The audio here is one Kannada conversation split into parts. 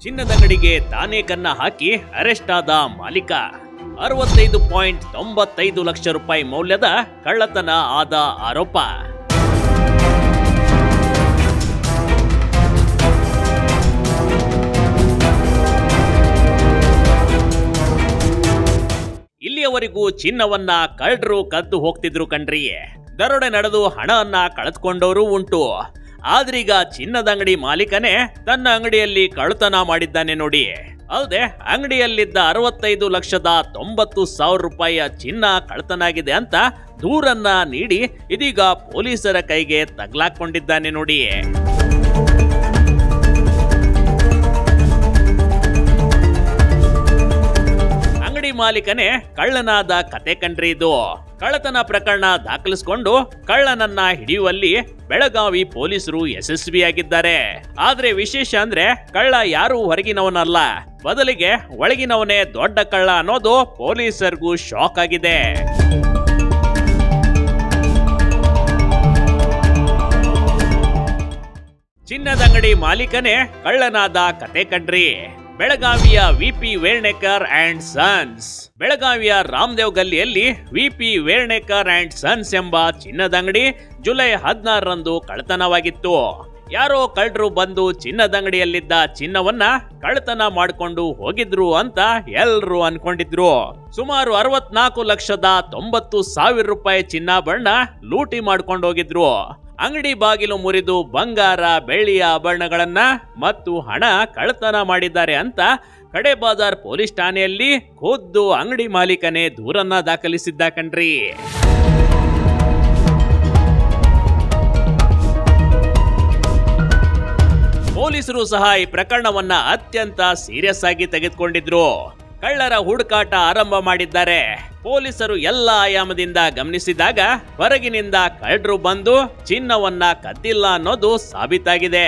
ಚಿನ್ನದಂಗಡಿಗೆ ತಾನೇ ಕನ್ನ ಹಾಕಿ ಅರೆಸ್ಟ್ ಆದ ಮಾಲೀಕ. 65.95 ಲಕ್ಷ ರೂಪಾಯಿ ಮೌಲ್ಯದ ಕಳ್ಳತನ ಆದ ಆರೋಪ. ಇಲ್ಲಿಯವರೆಗೂ ಚಿನ್ನವನ್ನ ಕಳ್ಳರು ಕದ್ದು ಹೋಗ್ತಿದ್ರು ಕಣ್ರಿ. ದರೋಡೆ ನಡೆದು ಹಣವನ್ನ ಕಳೆದುಕೊಂಡವರು ಉಂಟು. ಆದ್ರೀಗ ಚಿನ್ನದ ಅಂಗಡಿ ಮಾಲೀಕನೇ ತನ್ನ ಅಂಗಡಿಯಲ್ಲಿ ಕಳ್ಳತನ ಮಾಡಿದ್ದಾನೆ ನೋಡಿ. ಅಲ್ಲದೆ ಅಂಗಡಿಯಲ್ಲಿದ್ದ 65,90,000 ರೂಪಾಯಿಯ ಚಿನ್ನ ಕಳ್ಳತನಾಗಿದೆ ಅಂತ ದೂರನ್ನ ನೀಡಿ ಇದೀಗ ಪೊಲೀಸರ ಕೈಗೆ ತಗಲಾಕೊಂಡಿದ್ದಾನೆ ನೋಡಿ. ಅಂಗಡಿ ಮಾಲೀಕನೇ ಕಳ್ಳನಾದ ಕತೆ ಕಣ್ರಿ ಇದು. ಕಳ್ಳತನ ಪ್ರಕರಣ ದಾಖಲಿಸಿಕೊಂಡು ಕಳ್ಳನನ್ನ ಹಿಡಿಯುವಲ್ಲಿ ಬೆಳಗಾವಿ ಪೊಲೀಸರು ಯಶಸ್ವಿಯಾಗಿದ್ದಾರೆ. ಆದ್ರೆ ವಿಶೇಷ ಅಂದ್ರೆ ಕಳ್ಳ ಯಾರು ಹೊರಗಿನವನಲ್ಲ, ಬದಲಿಗೆ ಒಳಗಿನವನೇ ದೊಡ್ಡ ಕಳ್ಳ ಅನ್ನೋದು ಪೊಲೀಸರಿಗೂ ಶಾಕ್ ಆಗಿದೆ. ಚಿನ್ನದಂಗಡಿ ಮಾಲೀಕನೇ ಕಳ್ಳನಾದ ಕತೆ ಕಣ್ರಿ. ಬೆಳಗಾವಿಯ ವಿಪಿ ವೇರ್ಣೇಕರ್ ಅಂಡ್ ಸನ್ಸ್. ಬೆಳಗಾವಿಯ ರಾಮದೇವ್ ಗಲ್ಲಿಯಲ್ಲಿ ವಿಪಿ ವೇರ್ಣೇಕರ್ ಅಂಡ್ ಸನ್ಸ್ ಎಂಬ ಚಿನ್ನದಂಗಡಿ ಜುಲೈ 16ರಂದು ಕಳ್ಳತನವಾಗಿತ್ತು. ಯಾರೋ ಕಳ್ಳರು ಬಂದು ಚಿನ್ನದಂಗಡಿಯಲ್ಲಿದ್ದ ಚಿನ್ನವನ್ನ ಕಳ್ಳತನ ಮಾಡಿಕೊಂಡು ಹೋಗಿದ್ರು ಅಂತ ಎಲ್ರು ಅನ್ಕೊಂಡಿದ್ರು. ಸುಮಾರು 64,90,000 ರೂಪಾಯಿ ಚಿನ್ನಾಭರಣ ಲೂಟಿ ಮಾಡ್ಕೊಂಡು ಹೋಗಿದ್ರು. ಅಂಗಡಿ ಬಾಗಿಲು ಮುರಿದು ಬಂಗಾರ ಬೆಳ್ಳಿಯ ಆಭರಣಗಳನ್ನ ಮತ್ತು ಹಣ ಕಳ್ಳತನ ಮಾಡಿದ್ದಾರೆ ಅಂತ ಕಡೆ ಬಾಜಾರ್ ಪೊಲೀಸ್ ಠಾಣೆಯಲ್ಲಿ ಖುದ್ದು ಅಂಗಡಿ ಮಾಲೀಕನೇ ದೂರನ್ನ ದಾಖಲಿಸಿದ್ದ ಕಣ್ರಿ. ಪೊಲೀಸರು ಸಹ ಈ ಪ್ರಕರಣವನ್ನ ಅತ್ಯಂತ ಸೀರಿಯಸ್ ಆಗಿ ತೆಗೆದುಕೊಂಡಿದ್ರು. ಕಳ್ಳರ ಹುಡುಕಾಟ ಆರಂಭ ಮಾಡಿದ್ದಾರೆ. ಪೊಲೀಸರು ಎಲ್ಲ ಆಯಾಮದಿಂದ ಗಮನಿಸಿದಾಗ ಹೊರಗಿನಿಂದ ಕಳ್ಳರು ಬಂದು ಚಿನ್ನವನ್ನ ಕದ್ದಿಲ್ಲ ಅನ್ನೋದು ಸಾಬೀತಾಗಿದೆ.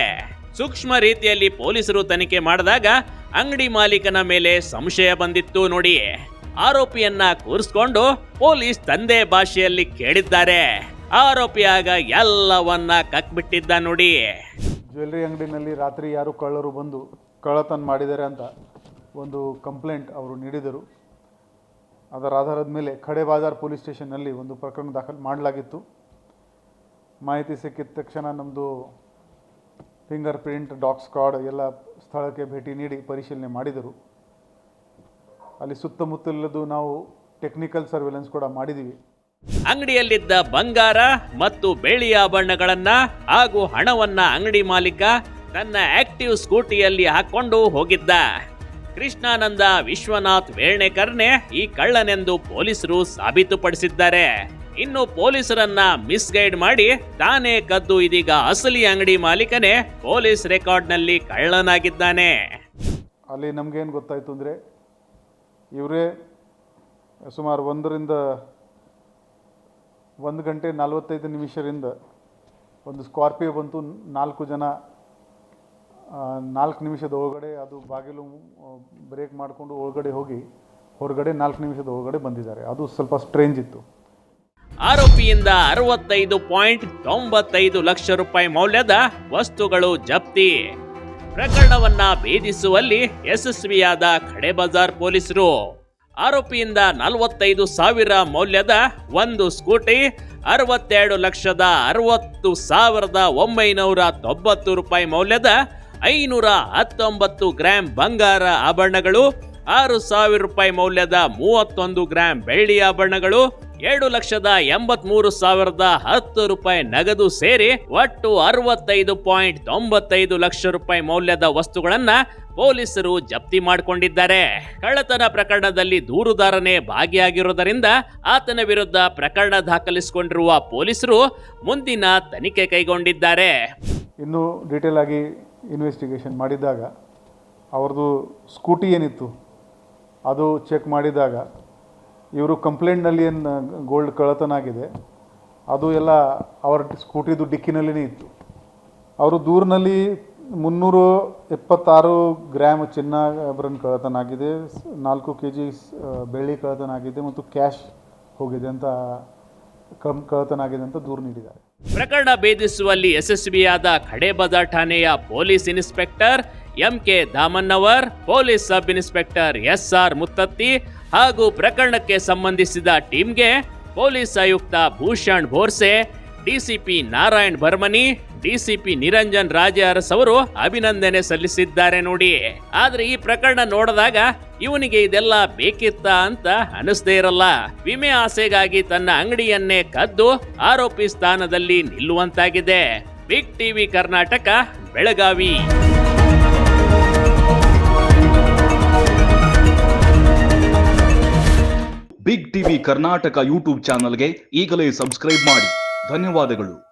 ಸೂಕ್ಷ್ಮ ರೀತಿಯಲ್ಲಿ ಪೊಲೀಸರು ತನಿಖೆ ಮಾಡಿದಾಗ ಅಂಗಡಿ ಮಾಲೀಕನ ಮೇಲೆ ಸಂಶಯ ಬಂದಿತ್ತು ನೋಡಿ. ಆರೋಪಿಯನ್ನ ಕೂರಿಸ್ಕೊಂಡು ಪೊಲೀಸ್ ತಂದೆ ಭಾಷೆಯಲ್ಲಿ ಕೇಳಿದ್ದಾರೆ. ಆರೋಪಿಯಾಗ ಎಲ್ಲವನ್ನ ಕಕ್ಬಿಟ್ಟಿದ್ದ ನೋಡಿ. ಜ್ಯುವೆಲ್ಲರಿ ಅಂಗಡಿನಲ್ಲಿ ರಾತ್ರಿ ಯಾರು ಕಳ್ಳರು ಬಂದು ಕಳ್ಳತನ ಮಾಡಿದ್ದಾರೆ ಅಂತ ಒಂದು ಕಂಪ್ಲೇಂಟ್ ಅವರು ನೀಡಿದರು. ಅದರ ಆಧಾರದ ಮೇಲೆ ಖಡೆ ಬಾಜಾರ್ ಪೊಲೀಸ್ ಸ್ಟೇಷನ್ನಲ್ಲಿ ಒಂದು ಪ್ರಕರಣ ದಾಖಲು ಮಾಡಲಾಗಿತ್ತು. ಮಾಹಿತಿ ಸಿಕ್ಕಿದ ತಕ್ಷಣ ನಮ್ಮದು ಫಿಂಗರ್ ಪ್ರಿಂಟ್ ಡಾಗ್ ಸ್ಕ್ವಾಡ್ ಎಲ್ಲ ಸ್ಥಳಕ್ಕೆ ಭೇಟಿ ನೀಡಿ ಪರಿಶೀಲನೆ ಮಾಡಿದರು. ಅಲ್ಲಿ ಸುತ್ತಮುತ್ತಲದು ನಾವು ಟೆಕ್ನಿಕಲ್ ಸರ್ವೆಲೆನ್ಸ್ ಕೂಡ ಮಾಡಿದ್ದೀವಿ. ಅಂಗಡಿಯಲ್ಲಿದ್ದ ಬಂಗಾರ ಮತ್ತು ಬೆಳ್ಳಿಯ ಆಭರಣಗಳನ್ನ ಹಾಗೂ ಹಣವನ್ನ ಅಂಗಡಿ ಮಾಲೀಕ ತನ್ನ ಆಕ್ಟಿವ್ ಸ್ಕೂಟಿಯಲ್ಲಿ ಹಾಕೊಂಡು ಹೋಗಿದ್ದ. ಕೃಷ್ಣಾನಂದ ವಿಶ್ವನಾಥ್ ವೇರ್ಣೇಕರ್ನೇ ಈ ಕಳ್ಳನೆಂದು ಪೊಲೀಸರು ಸಾಬೀತುಪಡಿಸಿದ್ದಾರೆ. ಇನ್ನು ಪೊಲೀಸರನ್ನ ಮಿಸ್ಗೈಡ್ ಮಾಡಿ ತಾನೇ ಕದ್ದು ಇದೀಗ ಅಸಲಿ ಅಂಗಡಿ ಮಾಲೀಕನೇ ಪೊಲೀಸ್ ರೆಕಾರ್ಡ್ನಲ್ಲಿ ಕಳ್ಳನಾಗಿದ್ದಾನೆ. ಅಲ್ಲಿ ನಮಗೇನು ಗೊತ್ತಾಯಿತು ಅಂದರೆ ಇವರೇ ಸುಮಾರು 1 ಗಂಟೆ 45 ನಿಮಿಷದಿಂದ ಒಂದು ಸ್ಕಾರ್ಪಿಯೋ ಬಂತು. 4 ಜನ 4 ನಿಮಿಷದ ಒಳಗಡೆ ಅದು ಬಾಗಿಲು ಬ್ರೇಕ್ ಮಾಡಿಕೊಂಡು ಒಳಗಡೆ ಹೋಗಿ ಹೊರಗಡೆ 4 ನಿಮಿಷದ ಒಳಗಡೆ ಬಂದಿದ್ದಾರೆ. ಅದು ಸ್ವಲ್ಪ ಸ್ಟ್ರೇಂಜ್ ಇತ್ತು. ಆರೋಪಿಯಿಂದ 65.95 ಲಕ್ಷ ರೂಪಾಯಿ ಮೌಲ್ಯದ ವಸ್ತುಗಳು ಜಪ್ತಿ. ಪ್ರಕರಣವನ್ನ ಭೇದಿಸುವಲ್ಲಿ ಯಶಸ್ವಿಯಾದ ಖಡೆ ಬಜಾರ್ ಪೊಲೀಸರು. ಆರೋಪಿಯಿಂದ 45,000 ಮೌಲ್ಯದ ಒಂದು ಸ್ಕೂಟಿ, 62,60,990 ರೂಪಾಯಿ ಮೌಲ್ಯದ 519 ಗ್ರಾಂ ಬಂಗಾರ ಆಭರಣಗಳು, 6,000 ರೂಪಾಯಿ ಮೌಲ್ಯದ 31 ಗ್ರಾಂ ಬೆಳ್ಳಿ ಆಭರಣಗಳು, 7,83,010 ರೂಪಾಯಿ ನಗದು ಸೇರಿ ಒಟ್ಟು 65.95 ಲಕ್ಷ ರೂಪಾಯಿ ಮೌಲ್ಯದ ವಸ್ತುಗಳನ್ನ ಪೊಲೀಸರು ಜಪ್ತಿ ಮಾಡಿಕೊಂಡಿದ್ದಾರೆ. ಕಳ್ಳತನ ಪ್ರಕರಣದಲ್ಲಿ ದೂರುದಾರನೇ ಭಾಗಿಯಾಗಿರುವುದರಿಂದ ಆತನ ವಿರುದ್ಧ ಪ್ರಕರಣ ದಾಖಲಿಸಿಕೊಂಡಿರುವ ಪೊಲೀಸರು ಮುಂದಿನ ತನಿಖೆ ಕೈಗೊಂಡಿದ್ದಾರೆ. ಇನ್ನು ಡೀಟೇಲ್ ಆಗಿ ಇನ್ವೆಸ್ಟಿಗೇಷನ್ ಮಾಡಿದಾಗ ಅವ್ರದ್ದು ಸ್ಕೂಟಿ ಏನಿತ್ತು ಅದು ಚೆಕ್ ಮಾಡಿದಾಗ ಇವರು ಕಂಪ್ಲೇಂಟ್ನಲ್ಲಿ ಏನು ಗೋಲ್ಡ್ ಕಳ್ಳತನ ಆಗಿದೆ ಅದು ಎಲ್ಲ ಅವರ ಸ್ಕೂಟಿದು ಡಿಕ್ಕಿನಲ್ಲಿನೇ ಇತ್ತು. ಅವರು ದೂರಿನಲ್ಲಿ 376 ಗ್ರಾಮ್ ಚಿನ್ನಾಭರಣ ಕಳ್ಳತನ ಆಗಿದೆ, 4 kg ಬೆಳ್ಳಿ ಕಳ್ಳತನ ಆಗಿದೆ ಮತ್ತು ಕ್ಯಾಶ್ ಹೋಗಿದೆ ಅಂತ ಕಳ್ಳತನ ಆಗಿದೆ ಅಂತ ದೂರು ನೀಡಿದ್ದಾರೆ. ಪ್ರಕರಣ ಭೇದಿಸುವಲ್ಲಿ ಯಶಸ್ವಿಯಾದ ಖಡೆ ಬಜಾರ್ ಠಾಣೆಯ police inspector MK Damannavar, police sub inspector SR Muttatti ಹಾಗೂ ಪ್ರಕರಣಕ್ಕೆ ಸಂಬಂಧಿಸಿದ ಟೀಮ್ಗೆ ಪೊಲೀಸ್ ಆಯುಕ್ತ ಭೂಷಣ್ ಬೋರ್ಸೆ, ಡಿಸಿಪಿ ನಾರಾಯಣ್ ಬರ್ಮನಿ, ಡಿಸಿಪಿ ನಿರಂಜನ್ ರಾಜೆ ಅರಸ್ ಅವರು ಅಭಿನಂದನೆ ಸಲ್ಲಿಸಿದ್ದಾರೆ ನೋಡಿ. ಆದ್ರೆ ಈ ಪ್ರಕರಣ ನೋಡಿದಾಗ ಇವನಿಗೆ ಇದೆಲ್ಲ ಬೇಕಿತ್ತಾ ಅಂತ ಅನಿಸ್ದೇ ಇರಲ್ಲ. ವಿಮೆ ಆಸೆಗಾಗಿ ತನ್ನ ಅಂಗಡಿಯನ್ನೇ ಕದ್ದು ಆರೋಪಿ ಸ್ಥಾನದಲ್ಲಿ ನಿಲ್ಲುವಂತಾಗಿದೆ. Big TV Karnataka, Belagavi. Big TV Karnataka YouTube ಚಾನಲ್ಗೆ ಈಗಲೇ ಸಬ್ಸ್ಕ್ರೈಬ್ ಮಾಡಿ. ಧನ್ಯವಾದಗಳು.